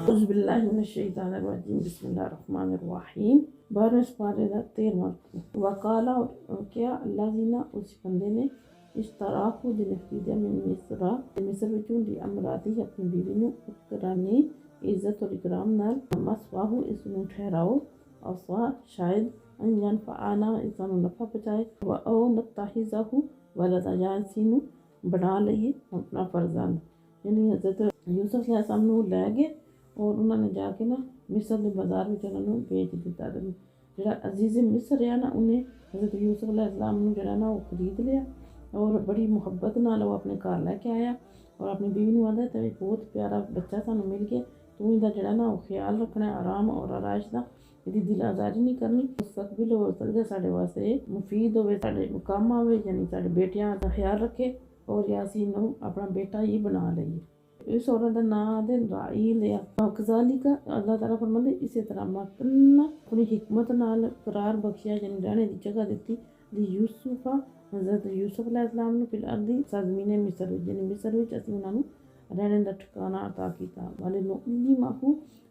اعوذ باللہ من الشیطان الرجیم بسم اللہ الرحمن الرحیم 12 پارے کا 13 وقالا اور کیا اللہ زینا اس بندے نے اشتراکو جن خریدا من مصر وچوں دی امراتی اپنی بیوی نو اکرانی عزت اور اکرام نال مسواہو اس نو ٹھہراؤ اصا شاید ان ینفعانا اس نو نفع پہنچائے و او نتخذہ ولدا یا اسی نو بنا لئیے اپنا فرزند یعنی حضرت یوسف علیہ السلام نو لے گئے اور انہوں نے جا کے نا مصر کے بازار میں انہوں نے بیچ دیتا جڑا عزیز مصر ہے نا انہیں حضرت یوسف علیہ السلام نے جڑا نا وہ خرید لیا اور بڑی محبت نال وہ اپنے گھر لے کے آیا اور اپنی بیوی نو آندا تے بہت پیارا بچہ سانو مل گیا تو ان دا جڑا نا وہ خیال رکھنا ہے آرام اور آرائش دا یہ دل آزاری نہیں کرنی مستقبل ہو سکتا سارے واسطے مفید ہوئے سارے کام آوے یعنی سارے بیٹیاں دا خیال رکھے اور یاسین نو اپنا بیٹا ہی بنا لئیے اس عورت کا نام ہے راحیل ہے کذالک اللہ تعالیٰ فرماتے اسی طرح مکننا اپنی حکمت نال قرار بخشیا یعنی رہنے دی جگہ دیتی دی یوسف حضرت یوسف علیہ السلام نے فی الارض سرزمین مصر یعنی مصر وچ اسی انہاں نو رہنے دا ٹھکانہ عطا کیتا والے نعلمہ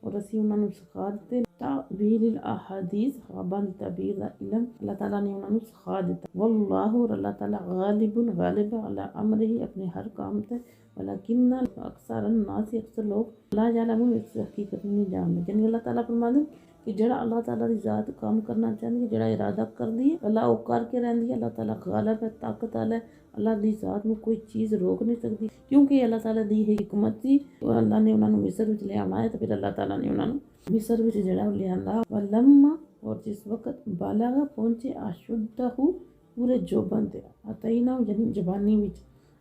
اور اسی انہاں نو سکھا دتے تعبیر الاحادیث خواباں دی تعبیر دا علم اللہ تعالیٰ نے انہاں نو سکھا دیتا واللہ اور اللہ تعالیٰ غالب علی امرہ اپنے ہر کام تے ولیکن اکثر الناس اکثر لوگ لا یعلمون اس حقیقت نہیں جانتے یعنی اللہ تعالیٰ فرماتے کہ جڑا اللہ تعالیٰ دی ذات کام کرنا چاہتی ہے جڑا ارادہ کر دی ہے اللہ وہ کر کے رہندی ہے اللہ تعالیٰ غالب ہے طاقت والا ہے اللہ دی ذات میں کوئی چیز روک نہیں سکتی کیونکہ اللہ تعالیٰ دی حکمت تھی اللہ نے انہوں نے مصر وچ لے آنا ہے تو پھر اللہ تعالیٰ نے انہوں نے مصر وچ جڑا لے آندا ولما اور جس وقت بالغ پہنچے اشدہ پورے جوبن تے عطینا یعنی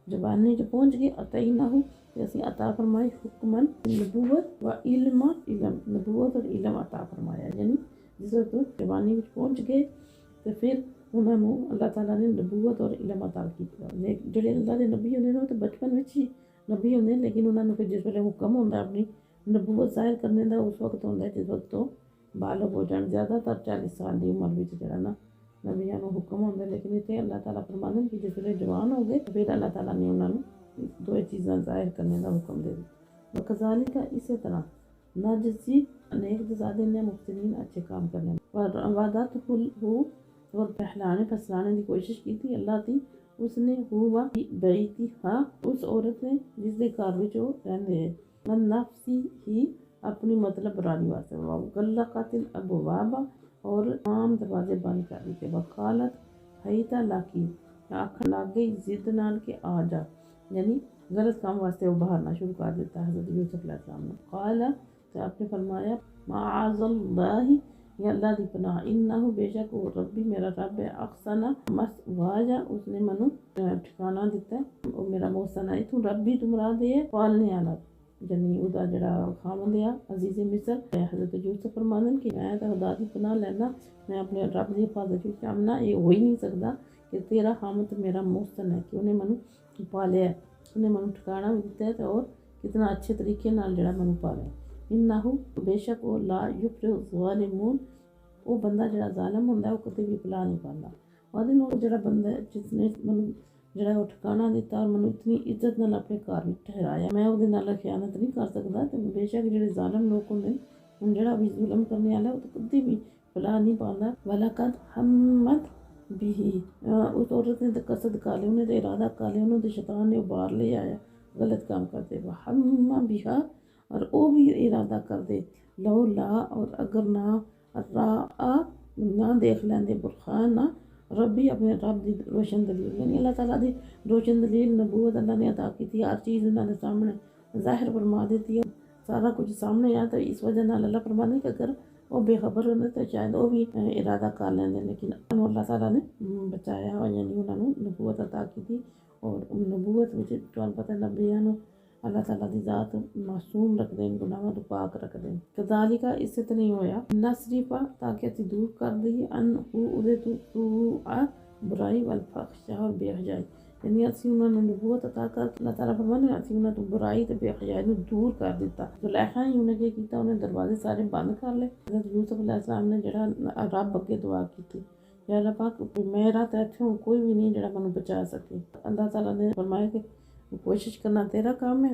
زبانی جو پہنچ گئے عطینا کہ اسی عطا فرمائے حکمن نبوت و علم نبوت اور علم عطا فرمایا یعنی جس وقت زبانی میں پہنچ گئے تو پھر انہوں نے اللہ تعالیٰ نے نبوت اور علم عطا کیا جڑے اللہ کے نبی ہوندے نے تو بچپن میں ہی نبی ہوندے لیکن انہوں نے پھر جس ویلے حکم ہوتا ہے اپنی نبوت ظاہر کرنے کا اس وقت ہوتا ہے جس وقت تو بالغ ہو جان زیادہ تر 40 سال کی عمر میں جڑا نا نبیاں نو حکم ہوتا ہے لیکن اتنے اللہ تعالیٰ فرماتے ہیں کہ جس ویلے جوان ہو گئے پھر اللہ تعالیٰ نے انہوں نے دو چیزاں ظاہر کرنے کا حکم دے دیا وکذالک اسی طرح نجزی نیک جزا دینے ہیں محسنین اچھے کام کرنے وعدت ہو اور پہلانے پھسلانے کی کوشش کی تھی اللہ تھی اس نے ہوا بیتی ہاں اس عورت نے جس کے گھر وچ وہ رہندے ہیں من نفسی ہی اپنی مطلب برانی واسطے غلقت الابواب اور تمام دروازے بند کر دیتے وقالت حیتا لاکی آنکھ لگ گئی ضد نال کے آ جا یعنی غلط کام واسطے وہ باہر شروع کر دیتا حضرت یوسف علیہ السلام نے قال تو آپ نے فرمایا معاذ اللہ یا اللہ دی پناہ انہو بے شک وہ ربی میرا رب ہے احسن مثوایا اس نے منو ٹھکانہ دیتا ہے وہ میرا محسن ہے تو ربی تو مراد ہے پالنے والا یعنی ادا جڑا خامند ہے عزیز مصر حضرت یوسف فرماندن کہ میں تو خدا دی پناہ لینا میں اپنے رب دی حفاظت وچ آمنا یہ ہو ہی نہیں سکتا کہ تیرا خامند میرا محسن ہے کہ انہیں منو پالیا ہے انہیں منو ٹھکانہ بھی دیتا ہے اور کتنا اچھے طریقے نال جڑا منو پالیا انہو بے شک وہ لا یفلح الظالمون وہ بندہ جڑا ظالم ہوندا ہے وہ کدی بھی فلاح نہیں پاتا اور جڑا بندہ جس نے منو جڑا وہ ٹھکانہ دیتا اور منو اتنی عزت نال اپنے گھر وچ ٹھہرایا میں وہ نال خیانت نہیں کر سکتا تو بے شک جڑے ظالم لوگ ہوندے ہن جڑا بھی ظلم کرنے والا وہ کدی بھی فلاح نہیں پاتا ولقد ہمت بھی اس عورت نے تو قصد کر لیا انہیں تو ارادہ کر لیا انہوں تو شیطان نے ابار لے آیا غلط کام کرتے ہم بہا اور وہ بھی ارادہ کر دے لو لا اور اگر نہ دیکھ لیندے برہان نہ ربی اپنے رب دی روشن دلیل یعنی اللہ تعالیٰ دی روشن دلیل نبوت اللہ نے عطا کی تھی ہر چیز انہوں نے سامنے ظاہر فرما دیتی ہے سارا کچھ سامنے آیا تو اس وجہ نال اللہ فرما دے کہ اگر وہ بے خبر ہوندے تو شاید وہ بھی ارادہ کر لیندے لیکن اللہ تعالیٰ نے بچایا یعنی انہوں نے نبوت عطا کی تھی اور نبوت وچ تمہیں پتہ نبیاں نو اللہ تعالیٰ دی ذات معصوم رکھ دیں گناہوں تو پاک رکھ دیں کذالک اس سے نہیں ہویا نصرفا تاکہ اسی دور کر دئیے ان ادے تو برائی والفحشاء اور بے حیائی یعنی اسی انہوں نے نبوت عطا کر اللہ تعالیٰ فرمانے اسی انہوں نے برائی تے بے حیائی نو دور کر دیتا زلیخا ہی انہیں کیا کیتا انہیں دروازے سارے بند کر لے حضرت یوسف علیہ السلام نے جڑا رب اگے دعا کی تھی یا اللہ پاک میرا تے اتھوں کوئی بھی نہیں جڑا منو بچا سکے اللہ تعالیٰ نے فرمایا کہ کوشش کرنا تیرا کام ہے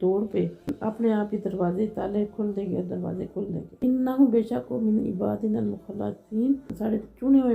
ਦੌੜ ਪਏ, ਆਪਣੇ ਆਪ ਹੀ ਦਰਵਾਜ਼ੇ ਤਾਲੇ ਖੁੱਲਦੇ ਗਏ, ਦਰਵਾਜ਼ੇ ਖੁੱਲਦੇ ਗਏ। ਇੰਨਾਹੁ ਬੇਸ਼ੱਕ ਉਹ ਮਿਨ ਇਬਾਦਿਨਾ ਮੁਖਲਸੀਨ, ਸਾਡੇ ਚੁਣੇ ਹੋਏ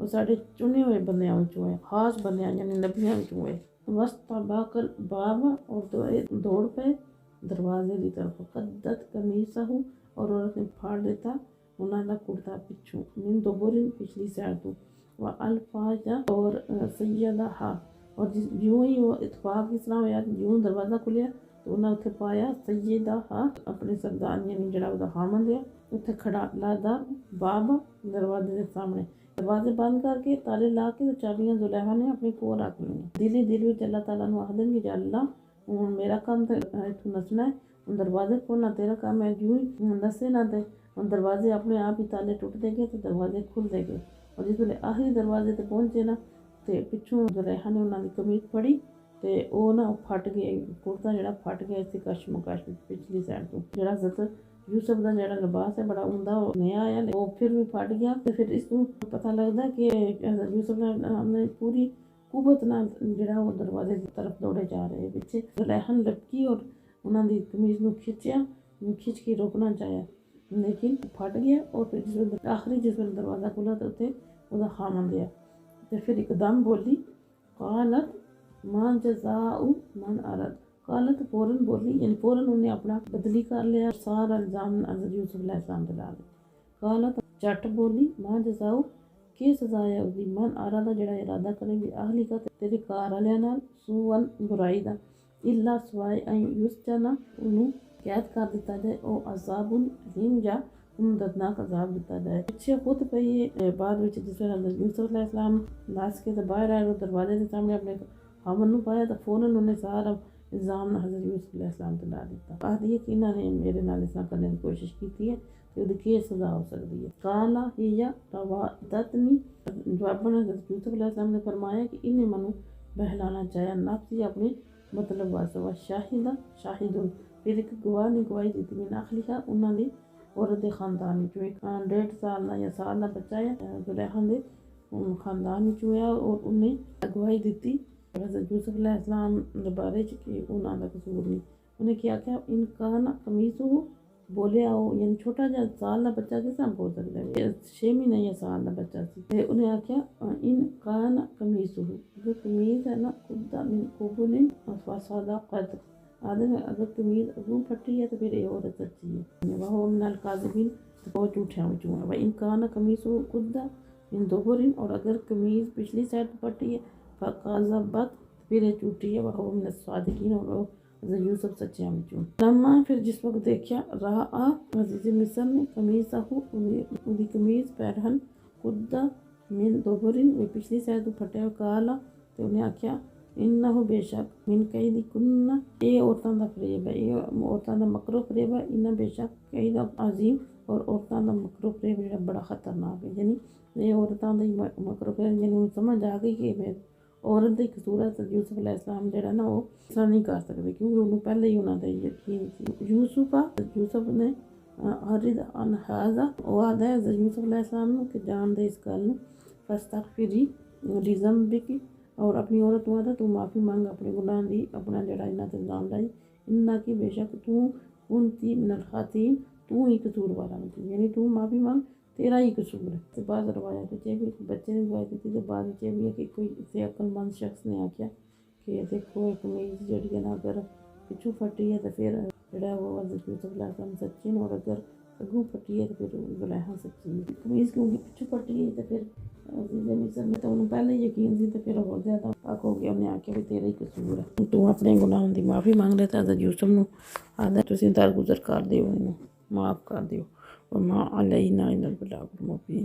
ਉਹ ਸਾਡੇ ਚੁਣੇ ਹੋਏ ਬੰਦਿਆਂ ਵਿੱਚੋਂ ਹੈ, ਖਾਸ ਬੰਦਿਆਂ ਯਾਨੀ ਨਬੀਆਂ ਵਿੱਚੋਂ ਹੈ। ਵਸਤਬਾਕਲ ਬਾਬ, اور ਦੌੜ ਪਏ ਦਰਵਾਜ਼ੇ ਦੀ ਤਰਫ। ਕੱਦਤ ਕਮੀਸਹੂ, اور عورت نے پھاڑ دیتا ਉਹਨਾਂ ਦਾ ਕੁੜਤਾ ਪਿੱਛੋਂ, من دبر ਪਿਛਲੀ ਸਾਈਡ ਤੋਂ। والفاظا اور سیدہا، اور ਜਿਉਂ ਹੀ ਉਹ اتفاق ਇਸ ਤਰ੍ਹਾਂ ਹੋਇਆ ਜਿਉਂ ਦਰਵਾਜ਼ਾ ਖੁੱਲਿਆ تو ਉਹਨਾਂ ਉੱਥੇ ਪਾਇਆ سیدہا ਆਪਣੇ ਸਰਦਾਰ ਯਾਨੀ ਜਿਹੜਾ ਉਹਦਾ ਖਾਮੰਦ ਹੈ ਉੱਥੇ ਖੜਾ ਲਾਦਾ ਬਾਬ ਦਰਵਾਜ਼ੇ ਦੇ ਸਾਹਮਣੇ। ਦਰਵਾਜ਼ੇ ਬੰਦ ਕਰਕੇ ਤਾਲੇ ਲਾ ਕੇ ਤੇ ਚਾਬੀਆਂ ਜ਼ੁਲੈਖਾ ਨੇ ਆਪਣੇ ਕੋਲ ਰੱਖ ਲਈਆਂ। ਦਿਲ ਵਿੱਚ ਅੱਲਾਹ ਤਾਲਾ ਨੂੰ ਆਖਦੇਣਗੇ ਕਿ ਅੱਲਾਹ ਹੁਣ ਮੇਰਾ ਕੰਮ ਤੇ ਇੱਥੋਂ ਨੱਸਣਾ ਹੈ, ਹੁਣ ਦਰਵਾਜ਼ੇ ਖੋਲ੍ਹਣਾ ਤੇਰਾ ਕੰਮ ਹੈ। ਜਿਉਂ ਹੀ ਨੱਸੇ ਨਾ ਤੇ ਹੁਣ ਦਰਵਾਜ਼ੇ ਆਪਣੇ ਆਪ ਹੀ ਤਾਲੇ ਟੁੱਟਦੇ ਗਏ ਤੇ ਦਰਵਾਜ਼ੇ ਖੁੱਲ੍ਹਦੇ ਗਏ। اور جس ویلے آخری دروازے تے پہنچے نا تے پچھوں زلیخا نے انہاں دی قمیض پھڑی تے او نا پھٹ گیا، کرتا جڑا پھٹ گیا اس کشمکش پچھلی سائڈ تو۔ جڑا حضرت یوسف دا جڑا لباس ہے بڑا عمدہ نیا آیا، وہ پھر بھی پھٹ گیا تے پھر اس کو پتہ لگدا کہ حضرت یوسف نے پوری قوت نال جڑا وہ دروازے کی طرف دوڑے جا رہے پیچھے۔ زلیخا نے لپکی اور انہاں دی قمیض نو کھچیا، کھچ کے روکنا چاہیا لیکن پھٹ گیا۔ اور پھر جس ویلے دروازہ کھلا تو اتنے وہ خامند آیا تو پھر ایک دم بولی قالت ما جزاء من ارد، قالت فوراً بولی یعنی فوراً انہیں اپنا بدلی کر لیا، سارا الزام حضرت یوسف علیہ السلام دلا لیا۔ قالت جٹ بولی ما جزاء، کی سزا ہے اس دی، من ارادہ جڑا ارادہ کرے گی اہلی کا تیرے کار والے نال سوء برائی دا، الا سوائے ان یسجنا انہوں قید کر دیتا جائے، او عذاب علیم جا انہوں دردناک عذاب دیتا جائے۔ پیچھے خود پئی بعد وچ جس ویلے حضرت یوسف علیہ السلام نس کے باہر آئے اور دروازے کے سامنے اپنے خاوند نوں پایا تو فوراً انہیں سارا الزام حضرت یوسف علیہ السلام تے لا دیتا۔ آخدی ہے کہ انہاں نے میرے نال اس طرح کرنے کی کوشش کی ہے تو وہ کی سزا ہو سکتی ہے۔ قال ہی راودتنی، جواباً حضرت یوسف علیہ السلام نے فرمایا کہ انہیں منو بہلانا چاہیا نفسی اپنے مطلب واسطے، وشاہدہ شاہدن، پھر ایک گواہ نے گواہی دیتی من اہلہا انہاں دی عورت دے خاندان وچوں، ایک 1.5 سال دا یا سال دا بچہ ہے زلیخا دے خاندان وچوں ہے، اور انہیں گواہی دیتی حضرت یوسف علیہ السلام دے بارے چ کہ انہاں دا قصور نہیں۔ انہیں کیا کیا ان کان قمیصہ، بولیا ہو یعنی چھوٹا جہا سال دا بچہ کس طرح بول سکتا ہے، 6 مہینے یا سال دا بچہ سی، تے انہیں آکھیا ان کان قمیصہ، جو قمیض ہے نا قد من قبل فصدقت، اگر قمیض اگوں پھٹی ہے تو پھر یہ عورت سچی ہے، وہ من الکاذبین، وہ جھوٹیاں وچوں ہے۔ وہ ان کان قمیصہ قد من دبر، اور اگر قمیض پچھلی سائڈ پھٹی ہے فکذبت، پھر یہ جھوٹی ہے، وہ من الصادقین، اور حضرت یوسف سچیاں وچوں۔ لما، پھر جس وقت دیکھا راآ عزیز مصر نے قمیصہ، اودی قمیض پہرہن قد من دبر، وہ پچھلی سائڈ تو پھٹیا، کالا تو انہیں آکھیا انہو بے شک من قید کنہ، یہ عورتاں دا فریب ہے، یہ عورتاں دا مکر و فریب ہے، انہا بے شک قید عظیم، اور عورتاں دا مکر و فریب جڑا بڑا خطرناک ہے، یعنی یہ عورتاں دا مکر و فریب، یعنی انہوں سمجھ آ گئی کہ میں عورت دی قصور ہے، یوسف علیہ السلام جڑا نا وہ اس طرح نہیں کر سکتے کیونکہ انہوں پہلے ہی انہوں دا یقین سی۔ یوسف نے عارض عن ھذا، وہ آدھا ہے یوسف علیہ السلام کہ جان دے اس گل نوں، فاستغفری لذنبک، اور اپنی عورت وعدہ تو معافی مانگ اپنے گناہ دی، اپنا جڑا انہاں تے الزام لائی، انہاں کی بے شک تو کنتی من الخاطئین، تو ہی قصور والا ہے، یعنی تو معافی مانگ، تیرا ہی قصور ہے۔ تو بعض روایات ہے بھی بچے نے دعا کی تو بعض یہ بھی ہے کہ کوئی اسے عقل مند شخص نے آکھیا کہ دیکھو ایک قمیض جڑی ہے نا اگر پچھوں پھٹی ہے تو پھر جڑا وہ حضرت یوسف علیہ السلام سچے ہیں، اور اگر اگوں پھٹی ہے تو پھر زلیخا سچی ہے۔ قمیض کیونکہ پچھوں پھٹی ہے تو پھر عزیز مصر نے تو انہوں پہلے یقین سی تو پھر اور زیادہ پاک ہو گیا، انہیں آکھیا بھی تیرا ہی قصور ہے، تو اپنے گناہوں دی معافی مانگ لیتا۔ حضرت یوسف نو آدھا تسی درگزر کر دیو، انہوں معاف کر دیو، وما علینا الا البلاغ المبین۔